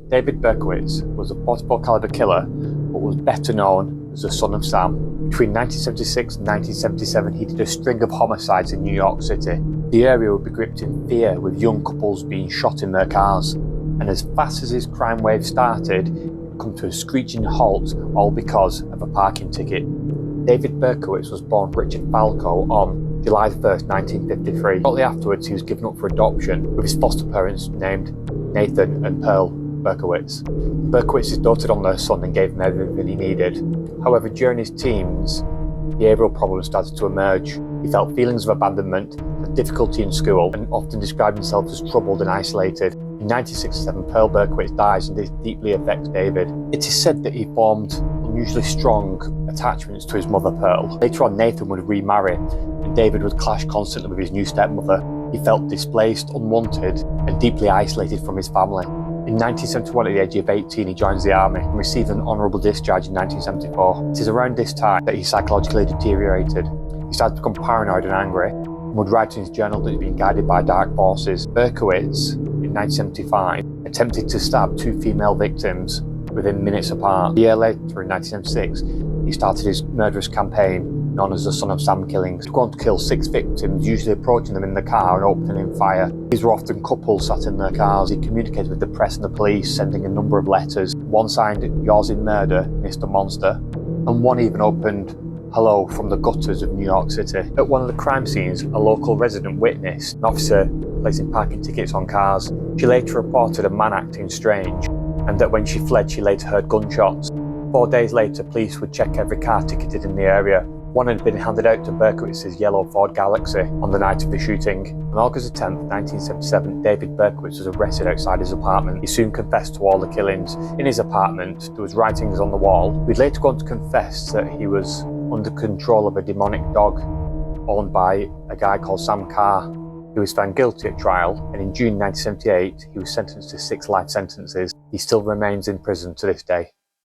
David Berkowitz was a 44 caliber killer, but was better known as the Son of Sam. Between 1976 and 1977, he did a string of homicides in New York City. The area would be gripped in fear, with young couples being shot in their cars. And as fast as his crime wave started, it come to a screeching halt, all because of a parking ticket. David Berkowitz was born Richard Falco on July 1st, 1953. Shortly afterwards, he was given up for adoption, with his foster parents named Nathan and Pearl Berkowitz. Berkowitzes doted on their son and gave him everything he needed. However, during his teens, behavioural problems started to emerge. He felt feelings of abandonment, had difficulty in school, and often described himself as troubled and isolated. In 1967, Pearl Berkowitz dies, and this deeply affects David. It is said that he formed unusually strong attachments to his mother, Pearl. Later on, Nathan would remarry, and David would clash constantly with his new stepmother. He felt displaced, unwanted, and deeply isolated from his family. In 1971, at the age of 18, he joins the army and received an honourable discharge in 1974. It is around this time that he psychologically deteriorated. He started to become paranoid and angry, and would write in his journal that he'd been guided by dark forces. Berkowitz, in 1975, attempted to stab 2 female victims within minutes apart. A year later, in 1976, he started his murderous campaign known as the Son of Sam killings. He was going to kill 6 victims, usually approaching them in the car and opening fire. These were often couples sat in their cars. He communicated with the press and the police, sending a number of letters. One signed, "Yours in murder, Mr. Monster," and one even opened, "Hello from the gutters of New York City." At one of the crime scenes, a local resident witnessed an officer placing parking tickets on cars. She later reported a man acting strange, and that when she fled, she later heard gunshots. 4 days later, police would check every car ticketed in the area. One had been handed out to Berkowitz's yellow Ford Galaxy on the night of the shooting. On August 10th, 1977, David Berkowitz was arrested outside his apartment. He soon confessed to all the killings. In his apartment, there was writings on the wall. He'd later go on to confess that he was under control of a demonic dog owned by a guy called Sam Carr. He was found guilty at trial, and in June 1978, he was sentenced to 6 life sentences. He still remains in prison to this day.